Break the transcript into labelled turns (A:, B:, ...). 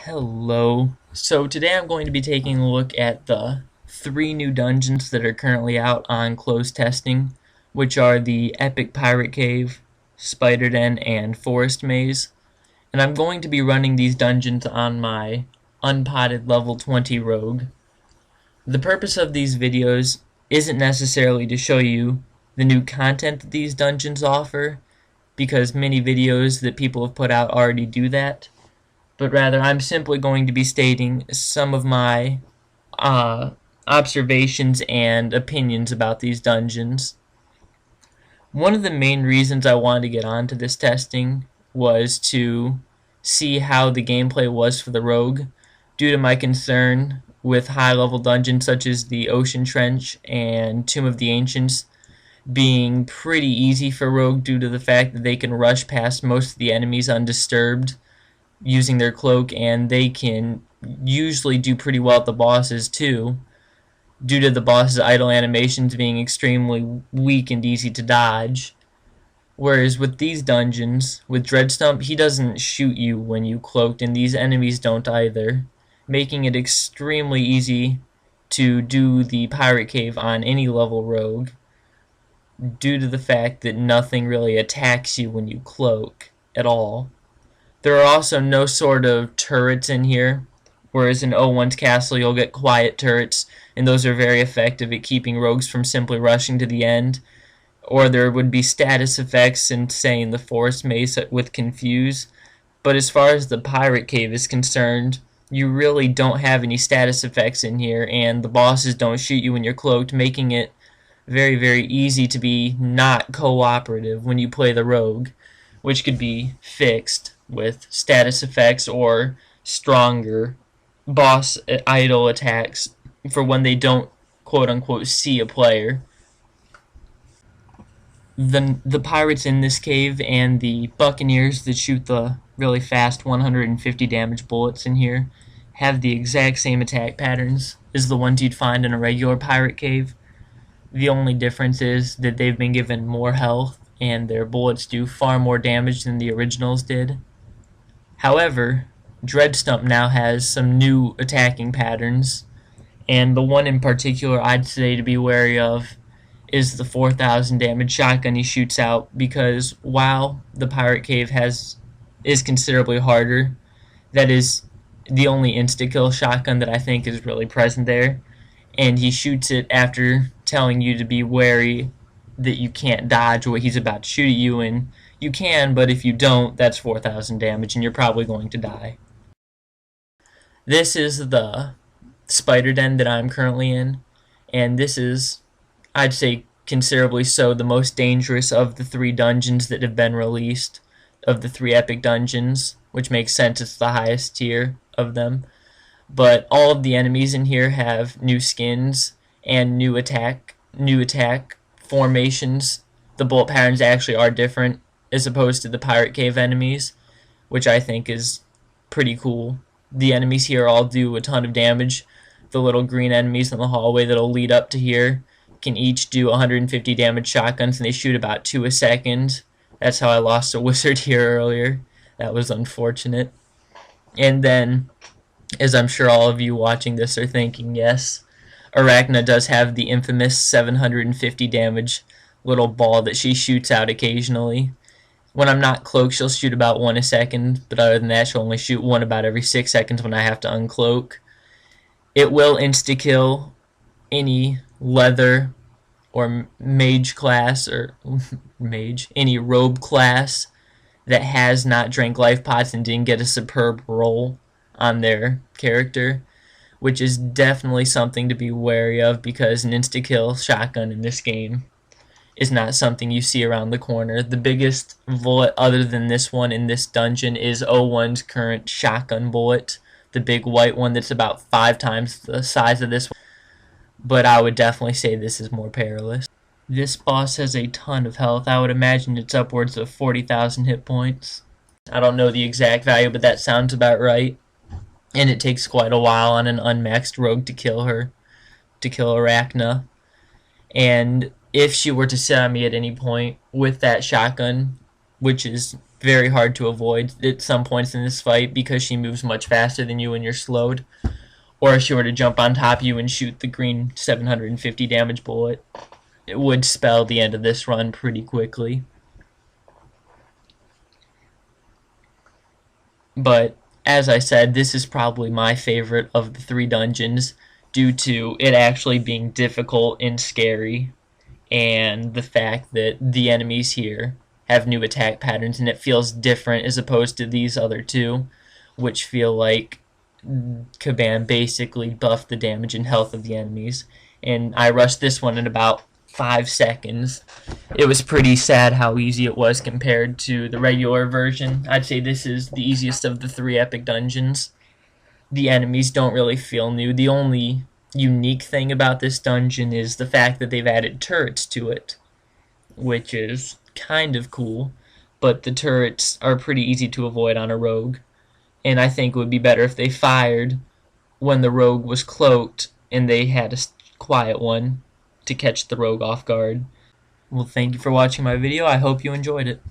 A: Hello. So today I'm going to be taking a look at the 3 new dungeons that are currently out on closed testing, which are the Epic Pirate Cave, Spider Den, and Forest Maze. And I'm going to be running these dungeons on my Unpotted level 20 rogue. The purpose of these videos isn't necessarily to show you the new content that these dungeons offer, because many videos that people have put out already do that, but rather I'm simply going to be stating some of my observations and opinions about these dungeons. One of the main reasons I wanted to get onto this testing was to see how the gameplay was for the rogue, due to my concern with high-level dungeons such as the Ocean Trench and Tomb of the Ancients being pretty easy for rogue due to the fact that they can rush past most of the enemies undisturbed using their cloak, and they can usually do pretty well at the bosses too, due to the boss's idle animations being extremely weak and easy to dodge. Whereas with these dungeons, with Dreadstump, he doesn't shoot you when you cloaked, and these enemies don't either, making it extremely easy to do the Pirate Cave on any level rogue, due to the fact that nothing really attacks you when you cloak at all. There are also no sort of turrets in here, whereas in O1's castle you'll get quiet turrets, and those are very effective at keeping rogues from simply rushing to the end. Or there would be status effects in, say, in the Forest Maze with Confuse. But as far as the Pirate Cave is concerned, you really don't have any status effects in here, and the bosses don't shoot you when you're cloaked, making it very, very easy to be not cooperative when you play the rogue, which could be fixed with status effects or stronger boss idle attacks for when they don't quote-unquote see a player. The pirates in this cave and the buccaneers that shoot the really fast 150 damage bullets in here have the exact same attack patterns as the ones you'd find in a regular pirate cave. The only difference is that they've been given more health and their bullets do far more damage than the originals did. However, Dreadstump now has some new attacking patterns, and the one in particular I'd say to be wary of is the 4,000 damage shotgun he shoots out, because while the Pirate Cave is considerably harder, that is the only insta-kill shotgun that I think is really present there, and he shoots it after telling you to be wary that you can't dodge what he's about to shoot at you, and you can, but if you don't, that's 4,000 damage and you're probably going to die. This is the Spider Den that I'm currently in, and this is, I'd say considerably so, the most dangerous of the 3 dungeons that have been released, of the 3 epic dungeons, which makes sense, it's the highest tier of them. But all of the enemies in here have new skins and new attack formations. The bullet patterns actually are different as opposed to the Pirate Cave enemies, which I think is pretty cool. The enemies here all do a ton of damage. The little green enemies in the hallway that'll lead up to here can each do 150 damage shotguns, and they shoot about 2 a second. That's how I lost a wizard here earlier. That was unfortunate. And then, as I'm sure all of you watching this are thinking, yes, Arachna does have the infamous 750 damage little ball that she shoots out occasionally. When I'm not cloaked, she'll shoot about 1 a second, but other than that, she'll only shoot 1 about every 6 seconds when I have to uncloak. It will insta-kill any leather or mage class, or any robe class that has not drank life pots and didn't get a superb roll on their character, which is definitely something to be wary of, because an insta-kill shotgun in this game is not something you see around the corner. The biggest bullet other than this one in this dungeon is O1's current shotgun bullet, the big white one that's about 5 times the size of this one. But I would definitely say this is more perilous. This boss has a ton of health. I would imagine it's upwards of 40,000 hit points. I don't know the exact value, but that sounds about right. And it takes quite a while on an unmaxed rogue to kill her, to kill Arachna. And if she were to sit on me at any point with that shotgun, which is very hard to avoid at some points in this fight because she moves much faster than you when you're slowed. Or if she were to jump on top of you and shoot the green 750 damage bullet, it would spell the end of this run pretty quickly. But as I said, this is probably my favorite of the 3 dungeons due to it actually being difficult and scary, and the fact that the enemies here have new attack patterns and it feels different as opposed to these other 2, which feel like Caban basically buffed the damage and health of the enemies. And I rushed this one in about 5 seconds. It was pretty sad how easy it was compared to the regular version. I'd say this is the easiest of the 3 epic dungeons. The enemies don't really feel new. The only unique thing about this dungeon is the fact that they've added turrets to it, which is kind of cool, but the turrets are pretty easy to avoid on a rogue, and I think it would be better if they fired when the rogue was cloaked and they had a quiet one to catch the rogue off guard. Well, thank you for watching my video. I hope you enjoyed it.